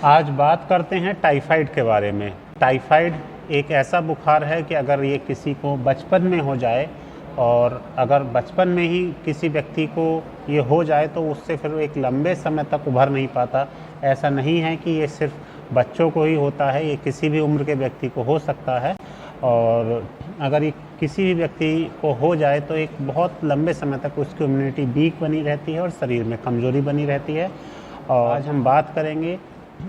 आज बात करते हैं टाइफाइड के बारे में। टाइफाइड एक ऐसा बुखार है कि अगर ये किसी को बचपन में हो जाए और अगर बचपन में ही किसी व्यक्ति को ये हो जाए तो उससे फिर एक लंबे समय तक उभर नहीं पाता। ऐसा नहीं है कि ये सिर्फ बच्चों को ही होता है, ये किसी भी उम्र के व्यक्ति को हो सकता है। और अगर ये किसी भी व्यक्ति को हो जाए तो एक बहुत लंबे समय तक उसकी इम्यूनिटी वीक बनी रहती है और शरीर में कमज़ोरी बनी रहती है। और आज हम बात करेंगे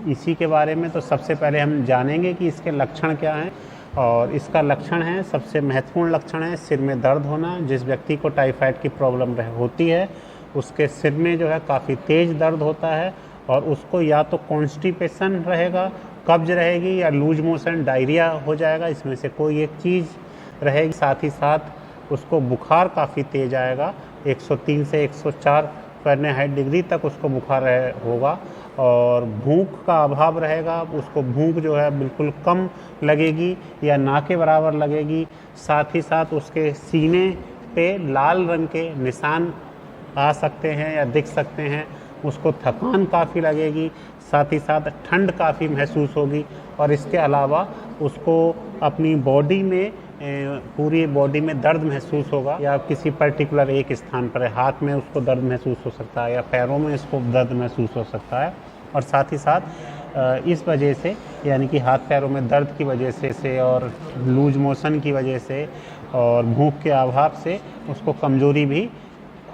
इसी के बारे में। तो सबसे पहले हम जानेंगे कि इसके लक्षण क्या हैं। और इसका लक्षण है, सबसे महत्वपूर्ण लक्षण है सिर में दर्द होना। जिस व्यक्ति को टाइफाइड की प्रॉब्लम होती है उसके सिर में जो है काफ़ी तेज़ दर्द होता है और उसको या तो कॉन्स्टिपेशन रहेगा, कब्ज रहेगी, या लूज मोशन डायरिया हो जाएगा। इसमें से कोई एक चीज़ रहेगी। साथ ही साथ उसको बुखार काफ़ी तेज़ आएगा, 103 से 104 फ़ारेनहाइट डिग्री तक उसको बुखार होगा। और भूख का अभाव रहेगा, उसको भूख जो है बिल्कुल कम लगेगी या ना के बराबर लगेगी। साथ ही साथ उसके सीने पे लाल रंग के निशान आ सकते हैं या दिख सकते हैं। उसको थकान काफ़ी लगेगी, साथ ही साथ ठंड काफ़ी महसूस होगी। और इसके अलावा उसको अपनी बॉडी में पूरी बॉडी में दर्द महसूस होगा, या किसी पर्टिकुलर एक स्थान पर हाथ में उसको दर्द महसूस हो सकता है या पैरों में इसको दर्द महसूस हो सकता है। और साथ ही साथ इस वजह से, यानी कि हाथ पैरों में दर्द की वजह से और लूज मोशन की वजह से और भूख के अभाव से उसको कमज़ोरी भी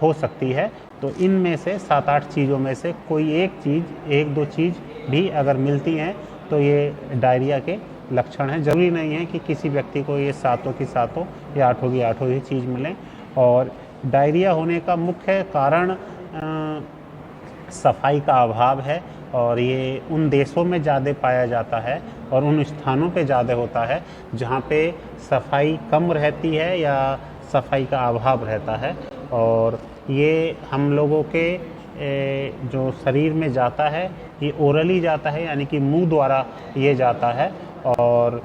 हो सकती है। तो इनमें से 7-8 चीज़ों में से कोई एक चीज़, 1-2 चीज़ भी अगर मिलती हैं तो ये डायरिया के लक्षण हैं। ज़रूरी नहीं है कि किसी व्यक्ति को ये सातों की सातों या आठों की आठों ही चीज़ मिलें। और डायरिया होने का मुख्य कारण सफाई का अभाव है, और ये उन देशों में ज़्यादा पाया जाता है और उन स्थानों पे ज़्यादा होता है जहाँ पे सफाई कम रहती है या सफाई का अभाव रहता है। और ये हम लोगों के जो शरीर में जाता है ये ओरली जाता है, यानी कि मुंह द्वारा ये जाता है। और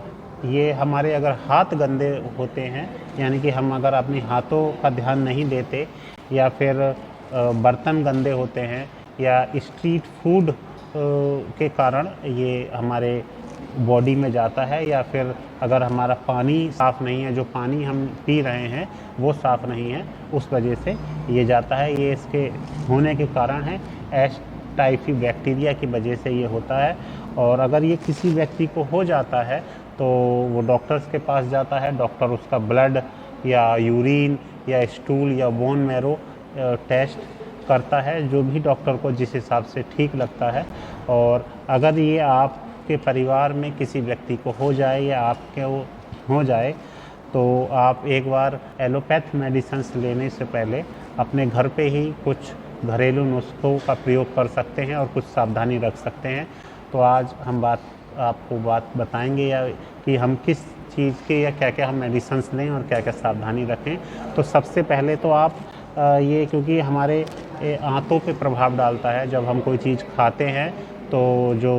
ये हमारे अगर हाथ गंदे होते हैं, यानी कि हम अगर अपने हाथों का ध्यान नहीं देते, या फिर बर्तन गंदे होते हैं, या स्ट्रीट फूड के कारण ये हमारे बॉडी में जाता है, या फिर अगर हमारा पानी साफ़ नहीं है, जो पानी हम पी रहे हैं वो साफ़ नहीं है, उस वजह से ये जाता है। ये इसके होने के कारण है एच टाइफी बैक्टीरिया की वजह से ये होता है। और अगर ये किसी व्यक्ति को हो जाता है तो वो डॉक्टर्स के पास जाता है। डॉक्टर उसका ब्लड या यूरिन या स्टूल या बोन मैरो टेस्ट करता है, जो भी डॉक्टर को जिस हिसाब से ठीक लगता है। और अगर ये आपके परिवार में किसी व्यक्ति को हो जाए या आपके हो जाए तो आप एक बार एलोपैथ मेडिसिन्स लेने से पहले अपने घर पे ही कुछ घरेलू नुस्खों का प्रयोग कर सकते हैं और कुछ सावधानी रख सकते हैं। तो आज हम आपको बात बताएंगे या कि हम किस चीज़ के या क्या क्या हम मेडिसिन्स लें और क्या क्या सावधानी रखें। तो सबसे पहले तो आप ये, क्योंकि हमारे आंतों पे प्रभाव डालता है, जब हम कोई चीज़ खाते हैं तो जो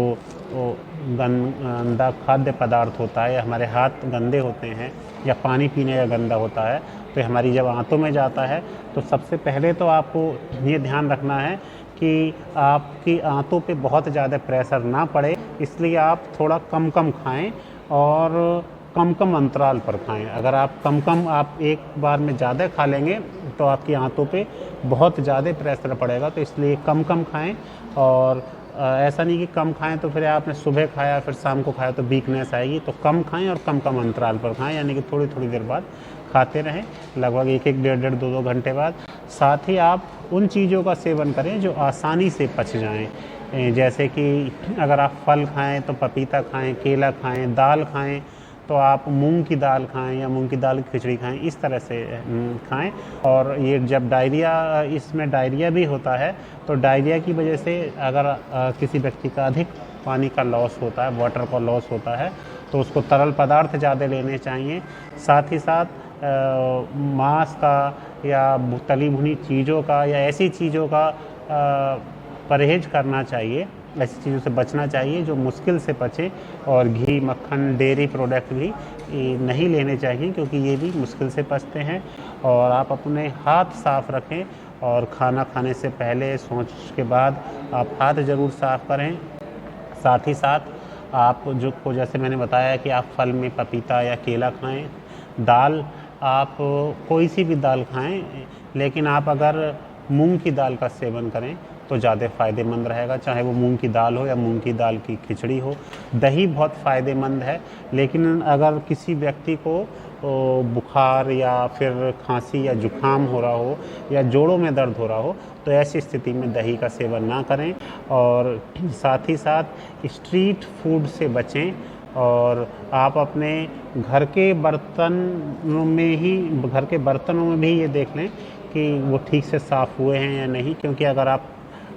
गंदा खाद्य पदार्थ होता है या हमारे हाथ गंदे होते हैं या पानी पीने का गंदा होता है तो हमारी जब आंतों में जाता है तो सबसे पहले तो आपको ये ध्यान रखना है कि आपकी आंतों पे बहुत ज़्यादा प्रेशर ना पड़े, इसलिए आप थोड़ा कम कम खाएं और कम कम अंतराल पर खाएं। अगर आप एक बार में ज़्यादा खा लेंगे तो आपकी आंतों पे बहुत ज़्यादा प्रेशर पड़ेगा, तो इसलिए कम कम खाएं। और ऐसा नहीं कि कम खाएं तो फिर आपने सुबह खाया फिर शाम को खाया तो वीकनेस आएगी। तो कम खाएं और कम कम अंतराल पर खाएं, यानी कि थोड़ी थोड़ी देर बाद खाते रहें, लगभग 1-1, 1.5-1.5, 2-2 घंटे बाद। साथ ही आप उन चीज़ों का सेवन करें जो आसानी से पच जाएं। जैसे कि अगर आप फल खाएं तो पपीता खाएं, केला खाएं, दाल खाएं तो आप मूंग की दाल खाएं या मूंग की दाल की खिचड़ी खाएं, इस तरह से खाएं। और ये जब डायरिया, इसमें डायरिया भी होता है तो डायरिया की वजह से अगर किसी व्यक्ति का अधिक पानी का लॉस होता है, वाटर का लॉस होता है, तो उसको तरल पदार्थ ज़्यादा लेने चाहिए। साथ ही साथ मांस का या तली भुनी चीज़ों का या ऐसी चीज़ों का परहेज करना चाहिए, ऐसी चीज़ों से बचना चाहिए जो मुश्किल से पचे। और घी, मक्खन, डेयरी प्रोडक्ट भी नहीं लेने चाहिए क्योंकि ये भी मुश्किल से पचते हैं। और आप अपने हाथ साफ़ रखें और खाना खाने से पहले, सोच के बाद आप हाथ ज़रूर साफ़ करें। साथ ही साथ आप जो को जैसे मैंने बताया कि आप फल में पपीता या केला खाएं। दाल आप कोई सी भी दाल खाएं, लेकिन आप अगर मूंग की दाल का सेवन करें तो ज़्यादा फ़ायदेमंद रहेगा, चाहे वो मूंग की दाल हो या मूंग की दाल की खिचड़ी हो। दही बहुत फ़ायदेमंद है, लेकिन अगर किसी व्यक्ति को बुखार या फिर खांसी या जुखाम हो रहा हो या जोड़ों में दर्द हो रहा हो तो ऐसी स्थिति में दही का सेवन ना करें। और साथ ही साथ स्ट्रीट फूड से बचें, और आप अपने घर के बर्तनों में भी ये देख लें कि वो ठीक से साफ़ हुए हैं या नहीं, क्योंकि अगर आप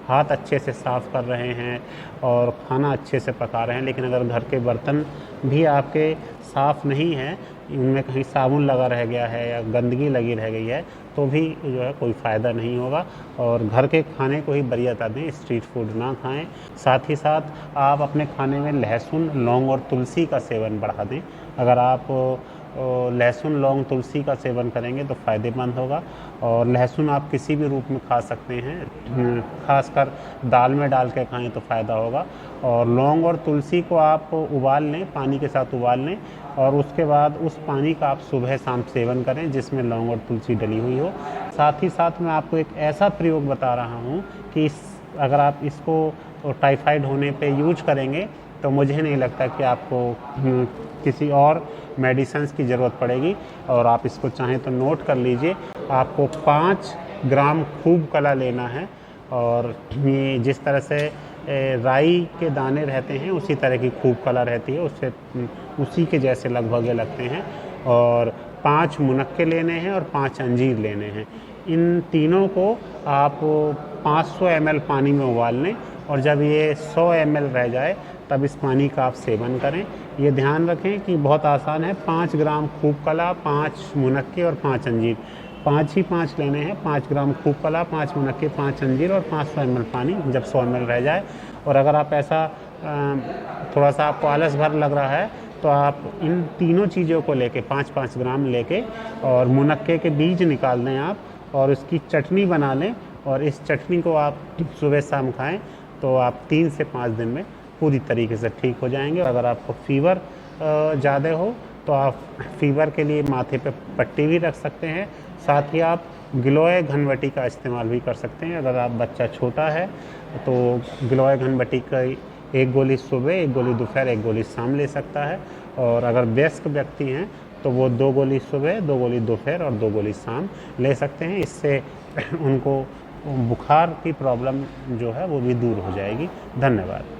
हाथ अच्छे से साफ़ कर रहे हैं और खाना अच्छे से पका रहे हैं, लेकिन अगर घर के बर्तन भी आपके साफ़ नहीं हैं, उनमें कहीं साबुन लगा रह गया है या गंदगी लगी रह गई है, तो भी जो है कोई फ़ायदा नहीं होगा। और घर के खाने को ही वरीयता दें, स्ट्रीट फूड ना खाएं। साथ ही साथ आप अपने खाने में लहसुन, लौंग और तुलसी का सेवन बढ़ा दें। अगर आप लहसुन, लौंग, तुलसी का सेवन करेंगे तो फ़ायदेमंद होगा। और लहसुन आप किसी भी रूप में खा सकते हैं, खासकर दाल में डाल के खाएं तो फ़ायदा होगा। और लौंग और तुलसी को आप उबाल लें, पानी के साथ उबाल लें, और उसके बाद उस पानी का आप सुबह शाम सेवन करें जिसमें लौंग और तुलसी डली हुई हो। साथ ही साथ मैं आपको एक ऐसा प्रयोग बता रहा हूँ कि अगर आप इसको टाइफाइड होने पे यूज करेंगे तो मुझे नहीं लगता कि आपको किसी और मेडिसिन्स की ज़रूरत पड़ेगी। और आप इसको चाहें तो नोट कर लीजिए। आपको 5 ग्राम खूब कला लेना है, और ये जिस तरह से राई के दाने रहते हैं उसी तरह की खूब कला रहती है, उससे उसी के जैसे लगभग लगते हैं। और 5 मुनक्के लेने हैं और 5 अंजीर लेने हैं। इन तीनों को आप 500 ml पानी में उबाल लें, और जब ये 100 ml रह जाए तब इस पानी का आप सेवन करें। ये ध्यान रखें कि बहुत आसान है। 5 ग्राम खूब कला, 5 मुनक्के और 5 अंजीर, 5 ही 5 लेने हैं। 5 ग्राम खूब कला, 5 मुनक्के, 5 अंजीर और 500 ml पानी, जब 100 ml रह जाए। और अगर आप ऐसा थोड़ा सा आपको आलस भर लग रहा है तो आप इन तीनों चीज़ों को लेके 5-5 ग्राम लेके, और मुनक्के के बीज निकाल दें आप, और उसकी चटनी बना लें, और इस चटनी को आप सुबह शाम खाएं तो आप 3 से 5 दिन में पूरी तरीके से ठीक हो जाएंगे। अगर आपको फ़ीवर ज़्यादा हो तो आप फ़ीवर के लिए माथे पे पट्टी भी रख सकते हैं। साथ ही आप गिलोय घनवटी का इस्तेमाल भी कर सकते हैं। अगर आप बच्चा छोटा है तो गिलोय घनवटी का 1 गोली सुबह, 1 गोली दोपहर, 1 गोली शाम ले सकता है। और अगर वयस्क व्यक्ति हैं तो वो 2 गोली सुबह, 2 गोली दोपहर और 2 गोली शाम ले सकते हैं। इससे उनको बुखार की प्रॉब्लम जो है वो भी दूर हो जाएगी। धन्यवाद।